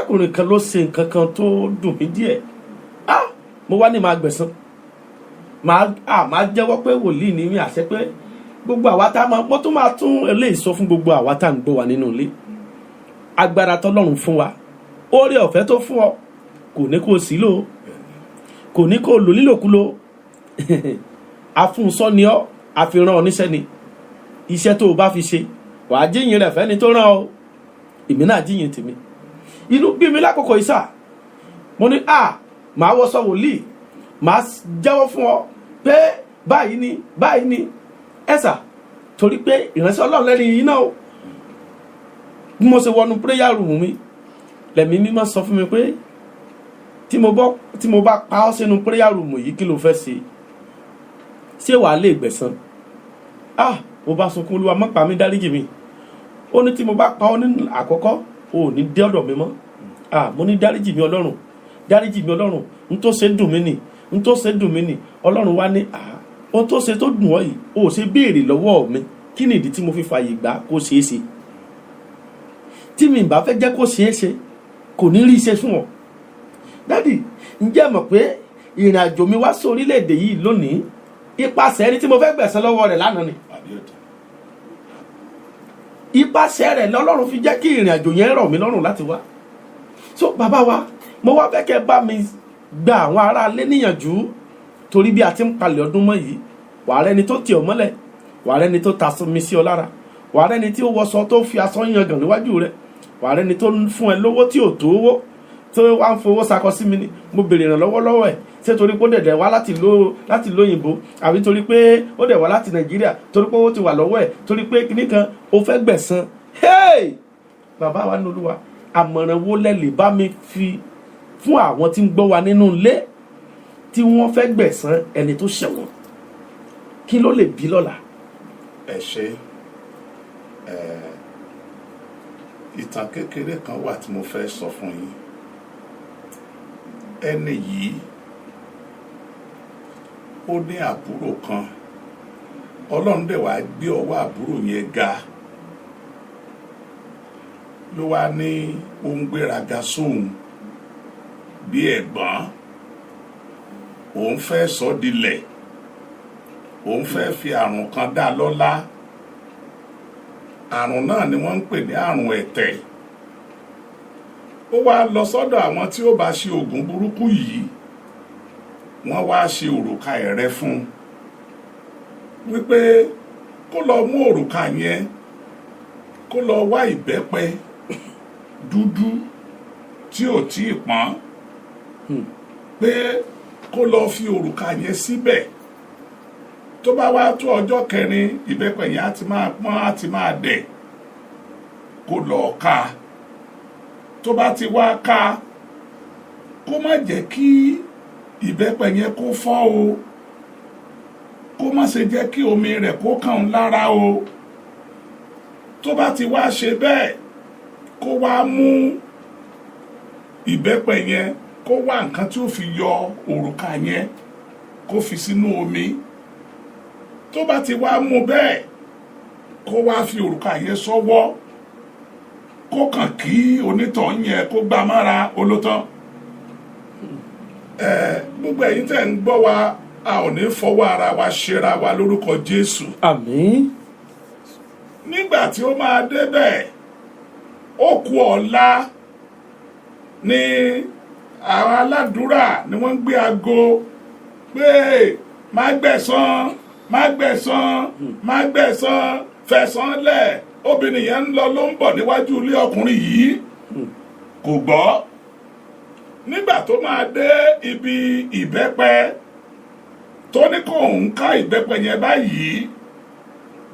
arákùnrin kan ló ṣe nǹkan kan tó dùn mí díẹ̀ mo wá ní máa gbẹ̀san máa jẹ́wọ́ pé wòlíì ní mi àṣẹ pé gbogbo àwa tá a máa mo tún máa tún eléyìí sọ fún gbogbo àwa tá à ń gbọ́ wa nínú ilé agbára tọ́lọ́run fún wa oore ọ̀fẹ́ tó fún ọ kò ní kó sí lò kò ní kó lò lílòkulò afúnṣọ́ ni ọ́ àfihàn oníṣẹ́ ni iṣẹ́ tó o bá fi ṣe wàá jíyìn rẹ̀ fẹ́ni tó rán ọ èmi náà jíyìn tèmi inú bí mi lákòókò ìsà mo ní màá wọṣọ wòlíì màá jẹ́wọ́ fún ọ pé báyìí ni ẹ̀sà torí pé ìránṣẹ́ ọlọ́run lẹ́ni yìí náà bí mo ṣe wọnú prayer room mi lẹ̀mí mímọ́ sọ fún mi pé tí mo bá pa ọ́ sínú prayer room yìí kí ló fẹ́ ṣe wàá lè gbẹ̀san mo bá sunkún Olúwa má pa mí dáríjì mi ó ní tí mo bá pa ọ́ ní àkọ́kọ́ ò ní dé ọ̀dọ̀ mi mọ́ mo ní dáríjì mi ọlọ́run n tó ṣe dùn mí nì ọlọ́run wá ní ohun tó ṣe tó dùn ọ́ yìí ó ṣe béèrè lọ́wọ́ mi kí nìdí tí mo fi fààyè gbà kó ṣeé ṣe tí mi bá fẹ́ jẹ́ kó ṣeé ṣe kò ní rí iṣẹ́ fún ọ dádì ǹjẹ́ mọ̀ pé ìrìn àjò mi wá sí orílẹ̀-èdè yìí lónìí ipasẹ̀ ẹni tí mo fẹ́ gbẹ̀san lọ́wọ́ rẹ̀ lánàá ni ipasẹ̀ rẹ̀ lọ́lọ́run fi jẹ́ kí ìrìn àjò yẹn rọ̀ mí lọ́rùn láti wá so bàbá wa mo wá fẹ́ kẹ́ bá mi gba àwọn ará ilé níyànjú torí bí a ti ń palẹ̀ ọdún mọ́ yìí wàá rẹni tó tì ọ́ mọ́lẹ̀ wàá rẹni tó ta mi sí ọ lára wàá rẹni tí ó wọṣọ tó fi aṣọ yangàn níwájú rẹ wàá rẹni tó ń fún ẹ lówó tí ò tó owó tó wá ń fowó sakọ sí mi ni mo béèrè ìrànlọ́wọ́ lọ́wọ́ ẹ̀ ṣé torí pé ó dẹ̀dẹ̀ wá láti lóyìnbó àbí torí pé ó dẹ̀ wá láti Nàìjíríà torí pé ó ti wà lọ́wọ́ ẹ̀ torí pé kíní kan ó fẹ́ gbẹ̀san bàbá wa ní Olúwa àmọ̀ràn wo lẹ lè bá mi fi fún àwọn tí ń gbọ́ wa nínú ilé tí wọ́n fẹ́ gbẹ̀san ẹni tó ṣẹ̀ wọ́n kí ló lè bí lọ́la. ẹ ṣe ìtàn kékeré kan wà tí mo fẹ́ sọ fún yín ẹni yìí ó ní àbúrò kan Ọlọ́run dẹ̀ wá gbé ọwọ́ àbúrò yẹn ga ló wá ní ó ń gbéraga sóhun bí ẹ̀gbọ́n òun fẹ́ sọ dilẹ̀ òun fẹ́ fi àrùn kan dá lọ́lá àrùn náà ni wọ́n ń pè ní àrùn ẹ̀tẹ̀ ó wá lọ sọ́dọ̀ àwọn tí ó bá ṣe oògùn burúkú yìí wọ́n wá ṣe òrùka ẹ̀rẹ́ fún wípé kó lọ mú òrùka yẹn kó lọ wá ìbẹ́pẹ dúdú tí ò tí ì pọ́n pé kó lọ fi òrùka yẹn síbẹ̀ tó bá wá tó ọjọ́ kẹrin ìbẹ́pẹ yẹn á ti máa pọ́n á ti máa dẹ̀ kó lọ ká tó bá ti wá ká kó má jẹ́ kí ìbẹ́pẹ yẹn kó fọ́ o kó má ṣe jẹ́ kí omi rẹ̀ kó kàn lára o tó bá ti wá ṣe bẹ́ẹ̀ kó wá mú ìbẹ́pẹ yẹn kó wá nǹkan tí ó fi yọ òrùka yẹn kó fi sínú omi tó bá ti wá mú bẹ́ẹ̀ kó wá fi òrùka yẹn sọ́wọ́ kó kàn kí onítọ̀ yẹn kó gbá mára olótán gbogbo ẹ̀yin tẹ́ ń gbọ́ wa a ò ní fọwọ́ ara wa ṣera wa lórúkọ Jésù àmín nígbà tí ó máa débẹ̀ ó kù ọ̀la ní àwọn aládùúrà ni wọ́n ń gbé aago pé má gbẹ̀san fẹ̀san lẹ̀ obìnrin yẹn ń lọ ló ń bọ̀ níwájú ilé ọkùnrin yìí kò gbọ́ nígbà tó máa dé ibi ìbẹ́pẹ tó ní kó ń ká ìbẹ́pẹ yẹn báyìí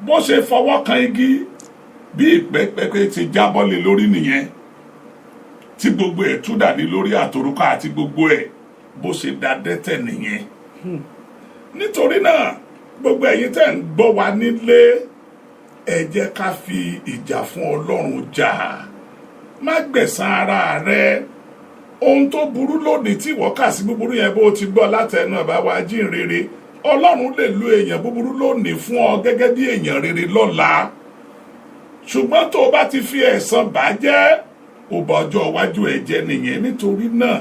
bó ṣe fọwọ́ kan igi bí ìbẹ́pẹ ti jábọ́ lé lórí nìyẹn tí gbogbo ẹ̀ tú dàní lórí àtòrúkọ àti gbogbo ẹ̀ bó ṣe dá dẹ́tẹ̀ nìyẹn nítorí náà gbogbo ẹ̀yin tẹ́ ń gbọ́ wa nílé ẹ jẹ́ ká fi ìjà fún Ọlọ́run jà má gbẹ̀san ara rẹ ohun tó burú lónìí tí ìwọ kà sí búburú yẹn bó ti gbọ́ látẹnu bàbá wa Jíǹrere Ọlọ́run lè lo èèyàn búburú lónìí fún ọ gẹ́gẹ́ bí èèyàn rere lọ́la ṣùgbọ́n tó o bá ti fi ẹ̀san bàjẹ́ ó bà ọjọ́ iwájú ẹ jẹ́ nìyẹn. Nítorí náà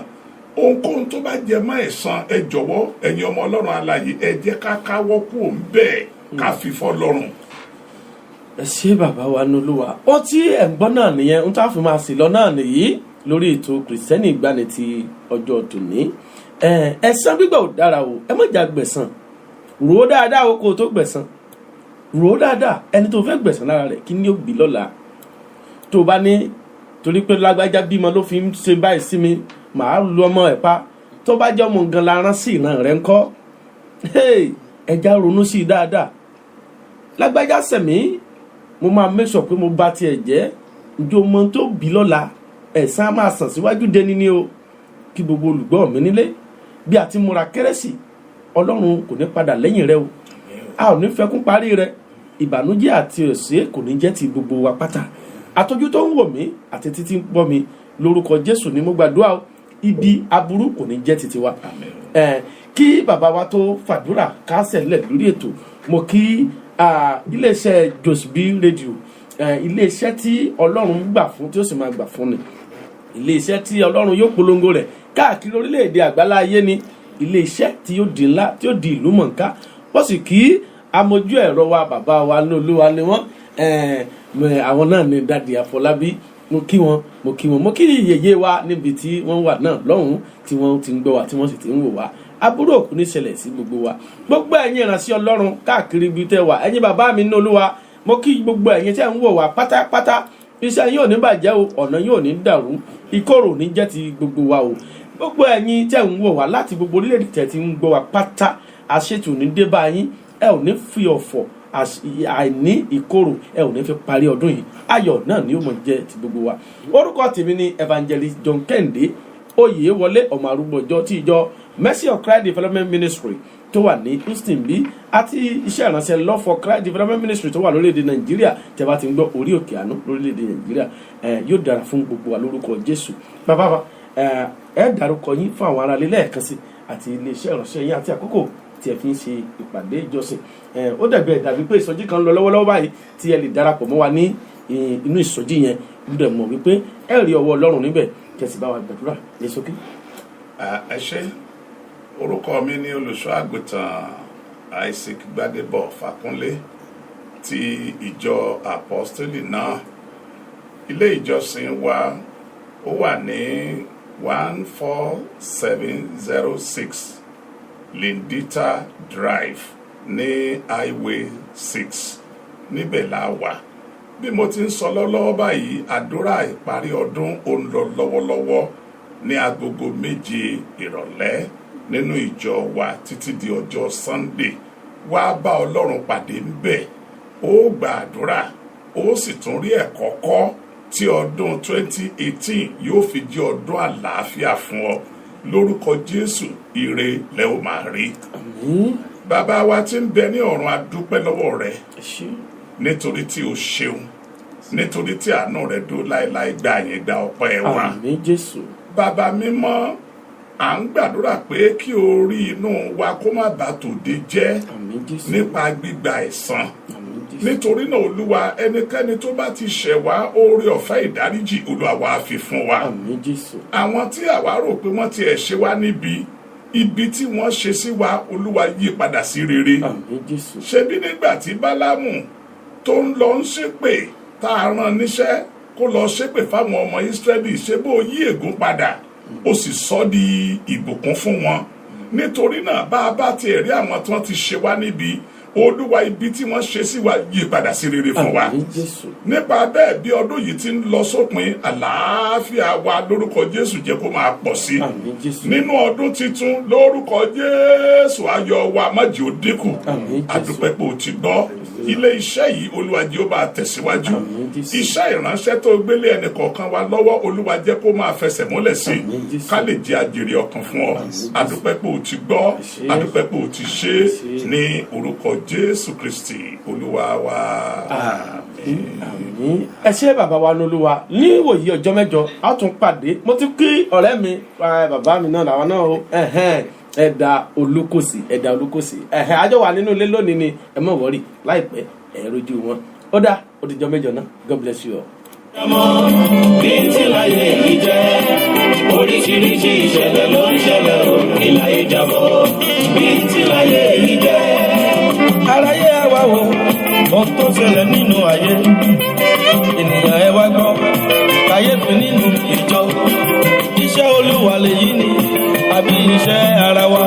ohunkóhun tó bá jẹ mọ́ ẹ̀san, ẹ jọ̀wọ́ ẹ̀yin ọmọ Ọlọ́run alààyè, ẹ jẹ́ ká káwọ́ kúrò ń bẹ́ẹ̀ ká fi fọ́lọ́run. ẹ ṣé bàbá wa ní Olúwa. ó tí ẹ̀ ń gbọ́ náà nìyẹn ń tá a fi máa sì lọ náà nìyí lórí ètò Kristẹni Ìgbàanì ti ọjọ́ tòní. ẹ̀san gbígbà ò dára o, ẹ má jà gbẹ̀san, rò ó dáadáa o kó o tó gbẹ̀san, rò ó dáadáa ẹni tó fẹ́ gbẹ̀san lára rẹ̀ kí ni ó bí lọ́la. tó o bá ní torí pé lágbájá bímọ ló fi ń ṣe báyìí sí mi, màá lu ọmọ ẹ̀ pa, tó bá jẹ́ ọmọ gan la rán sí ìran rẹ̀ ńkọ́. ẹja ronú sí i dáadáa. lágbájá sẹ̀mí, mo máa make sure pé mo bá tiẹ̀ jẹ́, ǹjẹ́ o mọ tó bí lọ́la, ẹ̀san á máa sàn síwájú dẹni ni o. kí gbogbo olùgbọ́ mi nílé, bí a ti múra kérésì, Ọlọ́run kò ní padà lẹ́yìn rẹ o, a ò ní fẹkún parí rẹ, ìbànújẹ́ àti òṣè kò ní jẹ́ ti gbogbo wa pátá. àtọ́jú tó ń wò mí àti títí ń gbọ́ mi, lórúkọ Jésù ni mo gbàdúrà o, ibi aburú kò ní jẹ́ titi wa. kí bàbá wa tó fàdúrà kásẹ̀ lẹ̀ lórí ètò, mo kí iléeṣẹ́ Josby Radio, iléeṣẹ́ tí Ọlọ́run gbà fún tí ó sì máa gbà fún ni, iléeṣẹ́ tí Ọlọ́run yóò polongo rẹ̀ káàkiri orílẹ̀-èdè àgbálá ayé ni, iléeṣẹ́ tí yóò di ńlá, tí yóò di ìlú mọ̀ọ́ká. wọ́n sì kí amójú ẹ̀rọ wa bàbá wa ní Olúwa ni wọ́n, àwọn náà ni Dádì Àfọlábí. mo kí wọn, mo kí yèyé wa níbi tí wọ́n wà náà lọ́hùn-ún, tí wọ́n ti ń gbọ́ wa, tí wọ́n sì ti ń wò wá. aburú òkú ní ṣẹlẹ̀ sí gbogbo wa. gbogbo ẹ̀yin ìránṣẹ́ Ọlọ́run káàkiri ibi tẹ́ wà, ẹ̀yin bàbá mi ní Olúwa, mo kí gbogbo ẹ̀yin tẹ́ ń wò wá pátápátá. iṣẹ́ yín ò ní bàjẹ́ o, ọ̀nà yín ò ní dàrú, ìkorò ní jẹ́ ti gbogbo wa o. gbogbo ẹ̀yin tẹ́ ń wò wá láti gbogbo orílẹ̀-èdè tẹ́ ti ń gbọ́ wa pátá, àṣetù ní dé bá yín, ẹ ò ní fi ọ̀fọ̀ àìní ìkorò ẹ ò ní fi parí ọdún yìí, ayọ̀ náà ni ó mọ̀ jẹ́ ti gbogbo wa. orúkọ tèmi ni Evangelist John Kẹ́hìndé Oyèwọlé, ọmọ arúgbó ọjọ́ tí ìjọ Mercy of Christ Development Ministry tó wà ní Houston bí, àti iṣẹ́ ìránṣẹ́ Love for Christ Development Ministry tó wà lórílẹ̀‐èdè Nàìjíríà. tẹ́ bá ti ń gbọ́ orí òkè àánú lórílẹ̀‐èdè Nàìjíríà, yóò dára fún gbogbo wa lórúkọ Jésù. bàbá wa ẹ dárúkọ yín fún àwọn aráalé lẹ́ẹ̀kan sí, àti iléeṣẹ́ ìránṣẹ́ yín àti àkókò tí ẹ fi ń ṣe ìpàdé ìjọsìn. ó dàbí pé ìsọjí kan lọ lọ́wọ́lọ́wọ́ báyìí tí ẹ lè darapọ̀ mọ́ wa ní inú ìsọjí yẹn, gbọ́dọ̀ mọ̀ wípé ẹ rí ọwọ́ Ọlọ́run níbẹ̀, kẹsì bá wa gbàdúrà ní ṣókí. ẹ ṣé, orúkọ mi ní olùṣọ́ àgùntàn Isaac Gbádébọ̀ Fákúnlé ti ìjọ apostoli náà. ilé ìjọsìn wa ó wà ní 14706 Lindita Drive ní Highway 6 níbẹ̀ la wà. bí mo ti ń sọ lọ́wọ́lọ́wọ́ báyìí, àdúrà ìparí ọdún ó ń lọ lọ́wọ́lọ́wọ́ ní agogo 7 ìrọ̀lẹ́ nínú ìjọ wa títí di ọjọ́ Sunday. wá bá Ọlọ́run pàdé ńbẹ̀, ó gba àdúrà, ó sì tún rí ẹ̀kọ́ kọ́ tí ọdún 2018 yóò fi jẹ́ ọdún àlàáfíà fún ọ. lórúkọ Jésù, ire lẹ ó máa rí. bàbá wa tí ń bẹ ní ọ̀run, a dúpẹ́ lọ́wọ́ rẹ nítorí tí o ṣeun, nítorí tí àánú rẹ dúró láéláé. gbà yẹn gba ọpẹ́ wa. àmín Jésù. bàbá mímọ́, à ń gbàdúrà pé kí orí inú wa kó má bàa tòde jẹ́ nípa gbígba ẹ̀san. nítorí náà Olúwa, ẹnikẹ́ni tó bá ti ṣẹ̀ wá, oore ọ̀fẹ́ ìdáríjì Olúwa wa fi fún wa. àwọn tí àwa rò pé wọ́n ti ẹ̀ ṣe wá níbi, ibi tí wọ́n ṣe sí wa, Olúwa yí padà sí rere. ṣebí nígbà tí Bálámù tó ń lọ ń ṣépè, tá a rán níṣẹ́ kó lọ ṣépè fáwọn ọmọ Ísírẹ́lì, ṣé bó yí ègún padà, ó sì sọ di ìbùkún fún wọn. nítorí náà bá a bá tiẹ̀ rí àwọn tí wọ́n ti ṣe wá níbi, Olúwa, ibi tí wọ́n ṣe sí wa yí padà sí rere fún wa. nípa bẹ́ẹ̀, bí ọdún yìí ti ń lọ sópin, àlàáfíà wa lórúkọ Jésù jẹ́ kó máa pọ̀ sí. nínú ọdún titun lórúkọ Jésù, ayọ̀ wa má jẹ́ ó dínkù. àdúpẹ́ pé o ti gbọ́. ilé iṣẹ́ yìí, Olúwa jẹ́ ó máa tẹ̀síwájú. iṣẹ́ ìránṣẹ́ tó gbélé ẹnì kọ̀ọ̀kan wa lọ́wọ́, Olúwa jẹ́ kó máa fẹsẹ̀ múlẹ̀ sí i, ká lè jẹ́ àjèrè ọkàn fún ọ. àdúpẹ́ pé o ti gbọ́, àdúpẹ́ pé o ti ṣe, ní orúkọ Jésù Kristi Olúwa wa. àmín. ẹ ṣé bàbá wa ní Olúwa, ní ìwòyí ọjọ́ mẹ́jọ a tún pàdé. mo ti kí ọ̀rẹ́ mi, bàbá mi náà làwọn náà o, Ẹ̀dà Olúkòsì, àjọ wà nínú ilé lónìí ni, ẹ má wọrí, láìpẹ́ ẹ rojú wọn. ó dá ó di ọjọ́ mẹ́jọ náà. God bless you all. bí tí láyé yìí jẹ́ oríṣiríṣi ìṣẹ̀lẹ̀ ló ń ṣẹlẹ̀ o ìláyé jábọ̀ bí tí láyé yìí jẹ́. aráyé ẹ wá wò ohun tó ṣẹlẹ̀ nínú ayé ènìyàn ẹ wá gbọ́ kàyéfì nínú ìjọ iṣẹ́ olúwa lèyí ni àbí iṣẹ́ ara wa